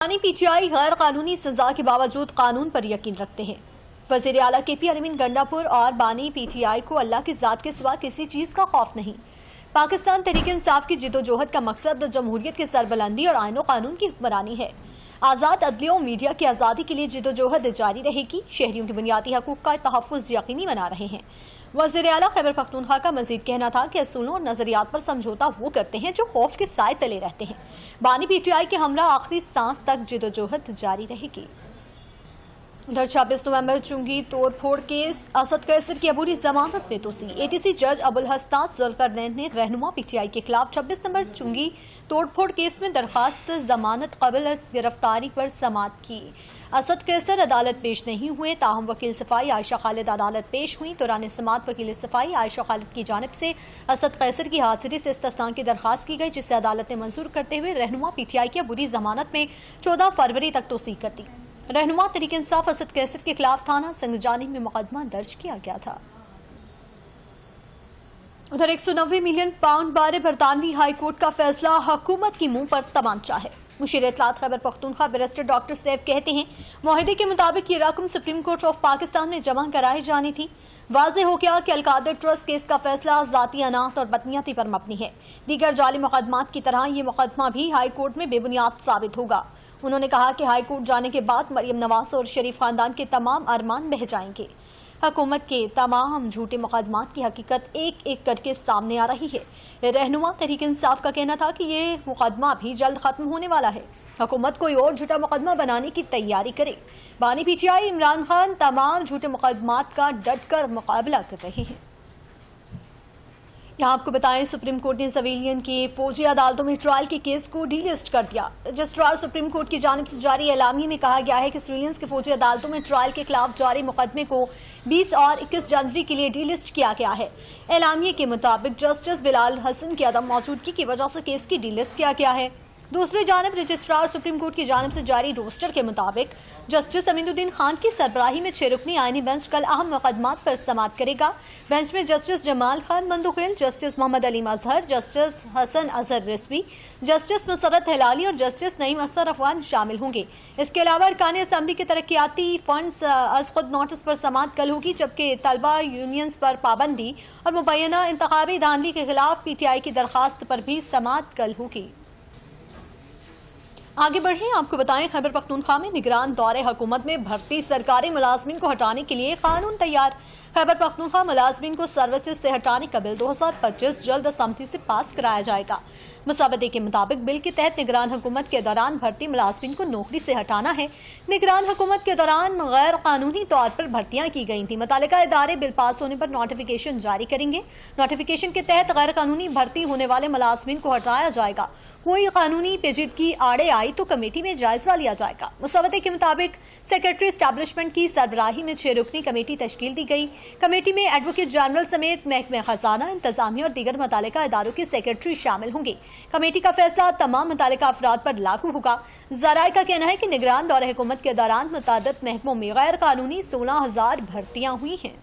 PTI गैर कानूनी सजा के बावजूद कानून पर यकीन रखते हैं। वजीर आला केपी अमीन गंडापुर और बानी पीटीआई को अल्लाह की जात के सिवा किसी चीज का खौफ नहीं। पाकिस्तान तहरीक-ए-इंसाफ की जिद्दोजहद का मकसद जमहूरियत की सरबुलंदी और आईन कानून की हुक्मरानी है। आज़ाद अदलिया और मीडिया की आज़ादी के लिए जिद्दोजहद जारी रहेगी। शहरियों के बुनियादी हकूक का तहफ़्फ़ुज़ यकीनी बना रहे हैं। वज़ीर आला खैबर पख्तूनख्वा का मजीद कहना था कि असूलों और नजरियात पर समझौता वो करते हैं जो खौफ के साए तले रहते हैं। बानी पीटीआई के हमरा आखिरी सांस तक जिद्दोजहद जारी रहेगी। उधर 26 नवंबर चुंगी तोड़फोड़ केस असद कैसर की अबूरी जमानत में तोसी। एटीसी जज अबुल हसनात जुल्करनैन ने रहनुमा पीटीआई के खिलाफ 26 नवंबर चुंगी तोड़फोड़ केस में दरखास्त जमानत कबल गिरफ्तारी पर समाअत की। असद कैसर अदालत पेश नहीं हुए, ताहम वकील सफाई आयशा खालिद अदालत पेश हुई। दौरान समाअत वकील सफाई आयशा खालिद की जानिब से असद कैसर की हाजिरी से इस्तिस्ना की दरखास्त की गई, जिसे अदालत ने मंजूर करते हुए रहनुमा पीटीआई की अबूरी जमानत में 14 फरवरी तक तोसी कर दी। रहनुमा तहरीक इंसाफ असद कैसर के खिलाफ थाना संगजानी में मुकदमा दर्ज किया गया था। उधर 190 मिलियन पाउंड बारे बरतानवी हाई कोर्ट का फैसला हुकूमत की मुंह पर तमाचा है। मुशीर इत्तलात खैबर पख्तूनख्वा बैरिस्टर डॉक्टर सैफ कहते हैं, मुआहदे के मुताबिक ये रकम सुप्रीम कोर्ट ऑफ पाकिस्तान में जमा कराई जानी थी। वाज़ेह हो गया कि अलकादर ट्रस्ट केस का फैसला जाती अनात और बदनीयती पर मबनी है। दीगर जाली मुकदमात की तरह ये मुकदमा भी हाई कोर्ट में बेबुनियाद साबित होगा। उन्होंने कहा कि हाई कोर्ट जाने के बाद मरियम नवाज और शरीफ खानदान के तमाम अरमान बह जाएंगे। हुकूमत के तमाम झूठे मुकदमात की हकीकत एक एक करके सामने आ रही है। रहनुमा तहरीक इंसाफ का कहना था कि ये मुकदमा भी जल्द खत्म होने वाला है। हुकूमत कोई और झूठा मुकदमा बनाने की तैयारी करे। बानी पीटीआई इमरान खान तमाम झूठे मुकदमात का डटकर मुकाबला कर रहे हैं। यहाँ आपको बताएं, सुप्रीम कोर्ट ने सिविलियन के फौजी अदालतों में ट्रायल के केस को डीलिस्ट कर दिया। रजिस्ट्रार सुप्रीम कोर्ट की जानिब से जारी एलामिये में कहा गया है कि सिविलियंस के फौजी अदालतों में ट्रायल के खिलाफ जारी मुकदमे को 20 और 21 जनवरी के लिए डीलिस्ट किया गया है। एलामिये के मुताबिक जस्टिस बिलाल हसन की अदम मौजूदगी की वजह से केस की डीलिस्ट किया गया है। दूसरी जानब रजिस्ट्रार सुप्रीम कोर्ट की जानिब से जारी रोस्टर के मुताबिक जस्टिस अमीनुद्दीन खान की सरबराही में 6 रुकनी आईनी बेंच कल अहम मुकदमात पर समाअत करेगा। बेंच में जस्टिस जमाल खान मंदुखिल, जस्टिस मोहम्मद अली मजहर, जस्टिस हसन अजहर रिजवी, जस्टिस मुसरत हिलाली और जस्टिस नईम अख्तर अफगान शामिल होंगे। इसके अलावा अरकान असम्बली के तरक्याती फंड्स अज खुद नोटिस पर समाअत कल होगी, जबकि तलबा यूनियंस पर पाबंदी और मुबैना इंतखाबी धांधली के खिलाफ पीटीआई की दरखास्त पर भी समाअत कल होगी। आगे बढ़े, आपको बताएं, खैबर पख्तूनख्वा में निगरान दौरे हुकूमत में भर्ती सरकारी मुलाजमीन को हटाने के लिए कानून तैयार। खैबर पख्तूनख्वा मुलाजमीन को सर्विसेज से हटाने का बिल 2025 जल्द असम्बली से पास कराया जाएगा। मसवदे के मुताबिक बिल के तहत निगरान हुकूमत के दौरान भर्ती मुलाजमीन को नौकरी से हटाना है। निगरान हुकूमत के दौरान गैर कानूनी तौर पर भर्तियां की गई थी। मुतालिका इदारे बिल पास होने पर नोटिफिकेशन जारी करेंगे। नोटिफिकेशन के तहत गैर कानूनी भर्ती होने वाले मुलाजमीन को हटाया जाएगा। कोई कानूनी पेचीदगी आड़े आई तो कमेटी में जायजा लिया जाएगा। मसवदे के मुताबिक सेक्रेटरी एस्टैब्लिशमेंट की सरबराही में 6 रुकनी कमेटी तश्कील दी गई। कमेटी में एडवोकेट जनरल समेत महकमे खजाना, इंतजामिया और दीगर मुतालिका इदारों के सेक्रेटरी शामिल होंगे। कमेटी का फैसला तमाम मुतालिका अफराद पर लागू होगा। ज़राए का कहना है कि निगरान दौरे हुकूमत के दौरान मुतअद्दिद महकमों में गैर कानूनी 16,000 भर्तियां हुई हैं।